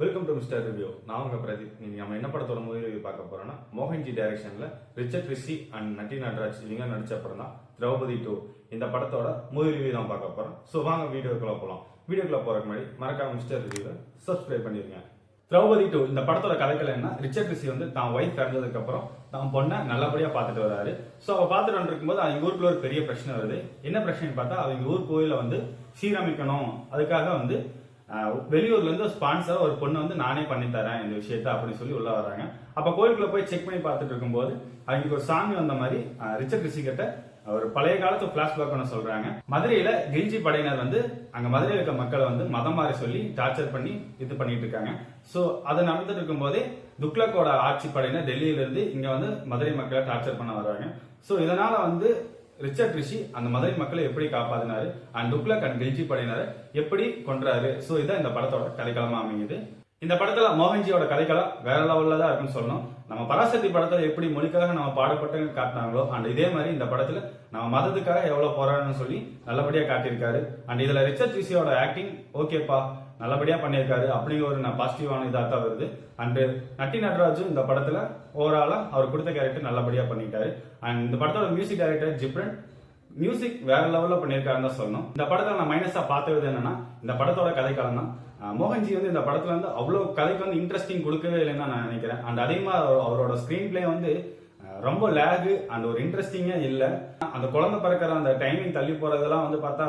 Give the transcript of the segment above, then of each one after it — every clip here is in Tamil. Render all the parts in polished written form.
Welcome to mister review. நான் உங்க பிரதீப். நீங்க நம்ம என்ன படத்தோட மூவி ரிவ்யூ பார்க்க போறோம்னா, மோகன்ஜி டைரக்ஷன்ல ரிச்சர்ட் ரிஷி அண்ட் நட்டி நட்ராஜ் இவங்க நடிச்ச படம் தான் திரௌபதி 2. இந்த படத்தோட மூவி ரிவ்யூ தான் பார்க்க போறோம். ஸோ வாங்க வீடியோக்குள்ள போகலாம். வீடியோக்குள்ள போறதுக்கு முன்னாடி மறக்காம மிஸ்டர் ரிவ்யூவை சப்ஸ்கிரைப் பண்ணிருங்க. திரௌபதி 2 இந்த படத்தோட கதைகள் என்ன, ரிச்சர்ட் ரிஷி வந்து தான் ஒய்ஃப் இறந்ததுக்கு அப்புறம் தான் பொண்ணை நல்லபடியா பார்த்துட்டு வராரு. ஸோ அவ பார்த்துட்டு இருக்கும்போது அவங்க ஊருக்குள்ள ஒரு பெரிய பிரச்சனை வருது. என்ன பிரச்சனைன்னு பார்த்தா, அவங்க ஊர் கோயில வந்து சீரமைக்கணும், அதுக்காக வந்து வெளியூர்ல இருந்து ஸ்பான்சர் ஒரு பொண்ணு வந்து நானே பண்ணி தரேன் இந்த விஷயத்த அப்படின்னு சொல்லி உள்ள வராங்க. அப்ப கோயிலுக்குள்ள போய் செக் பண்ணி பார்த்துட்டு இருக்கும்போது அவங்களுக்கு ஒரு சாமி வந்த மாதிரி ரிச்சர்ட் ரிஷி கிட்ட ஒரு பழைய காலத்து பிளாஷ்பேக் ஒன்று சொல்றாங்க. மதுரையில கில்ஜி படையினர் வந்து அங்க மதுரையில் இருக்க மக்களை வந்து மதம் மாறி சொல்லி டார்ச்சர் பண்ணி இது பண்ணிட்டு இருக்காங்க. சோ அது நடந்துட்டு இருக்கும் போதே துக்ளக்கோட ஆட்சி படையினர் டெல்லியில இருந்து இங்க வந்து மதுரை மக்களை டார்ச்சர் பண்ண வர்றாங்க. சோ இதனால வந்து ரிச்சர்ட் ரிஷி அந்த மதுரை மக்களை எப்படி காப்பாத்தினாரு அண்ட் துக்ளக் அண்ட் கில்ஜி படையினரை எப்படி கொன்றாரு. சோ இதான் இந்த படத்தோட கதைக்களமா அமையுது. இந்த படத்துல மோகன்ஜியோட கதைக்களம் வேற லெவல்ல தான் இருக்குன்னு சொல்லணும். நம்ம பராசக்தி படத்துல எப்படி மொழிக்காக நம்ம பாடுபட்டு காட்டினாங்களோ அண்ட் இதே மாதிரி இந்த படத்துல நம்ம மதத்துக்காக எவ்வளவு போராடணும்னு சொல்லி நல்லபடியா காட்டியிருக்காரு. அண்ட் இதுல ரிச்சர்ட் ரிஷியோட ஆக்டிங் ஓகேப்பா நல்லபடியா பண்ணியிருக்காரு அப்படிங்கிற ஒரு பாசிட்டிவான இதாக தான் வருது. அண்ட் நட்டி நட்ராஜும் இந்த படத்துல ஓவராலா அவர் கொடுத்த கேரக்டர் நல்லபடியா பண்ணிட்டாரு. அண்ட் இந்த படத்தோட மியூசிக் டைரக்டர் ஜிப்ரன் மியூசிக் வேற லெவல்ல பண்ணியிருக்காருன்னு தான் சொல்லணும். இந்த படத்துல நான் மைனஸா பார்த்தது என்னன்னா, இந்த படத்தோட கதைக்காலம் தான். மோகன்ஜி வந்து இந்த படத்துல வந்து அவ்வளவு கதைக்கு வந்து இன்ட்ரெஸ்டிங் கொடுக்கவே இல்லைன்னு நான் நினைக்கிறேன். அண்ட் அதிகமா அவரோட ஸ்கிரீன் பிளே வந்து ரொம்ப லேகு அண்ட் ஒரு இன்ட்ரெஸ்டிங்கா இல்ல. அந்த குழந்தை பிறக்கிற அந்த டைமிங் தள்ளி போறதெல்லாம் வந்து பார்த்தா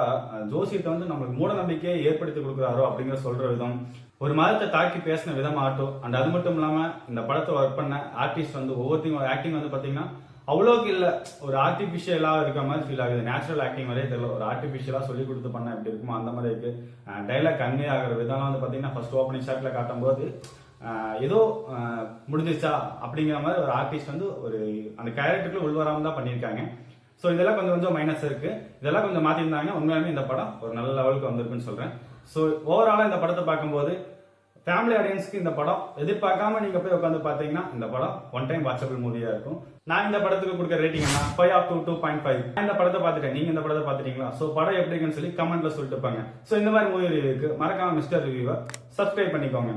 ஜோசியத்தை வந்து நம்மளுக்கு மூட நம்பிக்கையை ஏற்படுத்தி கொடுக்குறாரோ அப்படிங்கிற சொல்ற விதம், ஒரு மதத்தை தாக்கி பேசின விதம் ஆட்டும். அண்ட் அது மட்டும் இல்லாம இந்த படத்தை ஒர்க் பண்ண ஆர்டிஸ்ட் வந்து ஒவ்வொருத்தையும் ஆக்டிங் வந்து பாத்தீங்கன்னா அவ்வளோக்கு இல்ல, ஒரு ஆர்டிபிஷியலா இருக்க மாதிரி ஃபீல் ஆகுது. நேச்சுரல் ஆக்டிங் மாதிரியே தெரியல, ஒரு ஆர்டிபிஷியலா சொல்லி கொடுத்து பண்ண எப்படி இருக்குமோ அந்த மாதிரி இருக்கு. டைலாக் கன்வே ஆகிற விதம்லாம் வந்து பாத்தீங்கன்னா ஃபர்ஸ்ட் ஓப்பனிங் ஷாட்ல காட்டும் போது ஏதோ முடிஞ்சிச்சா அப்படிங்கிற மாதிரி ஒரு ஆர்டிஸ்ட் வந்து ஒரு அந்த கேரக்டருக்குள்ள உள்வராம தான் பண்ணியிருக்காங்க. ஸோ இதெல்லாம் கொஞ்சம் கொஞ்சம் மைனஸ் இருக்கு. இதெல்லாம் கொஞ்சம் மாத்திருந்தாங்க உண்மையாலுமே இந்த படம் ஒரு நல்ல லெவலுக்கு வந்திருக்குன்னு சொல்றேன். ஸோ ஓவராலா இந்த படத்தை பார்க்கும்போது ஃபேமிலி ஆடியன்ஸ்க்கு இந்த படம் எதிர்பார்க்காம நீங்க போய் உட்காந்து பாத்தீங்கன்னா இந்த படம் ஒன் டைம் வாட்சபிள் மூவியா இருக்கும். நான் இந்த படத்துக்கு கொடுக்குற ரேட்டிங் 5/2.5. இந்த படத்தை பார்த்துட்டேன், நீங்க இந்த படத்தை பார்த்துட்டீங்களா? சோ படம் எப்படி இருக்குன்னு சொல்லி கமெண்ட்ல சொல்லிட்டு இருப்பாங்க. சோ இந்த மாதிரி மூவி ரிவ்யூக்கு மறக்காம மிஸ்டர் ரிவ்யூவை சப்ஸ்கிரைப் பண்ணிக்கோங்க.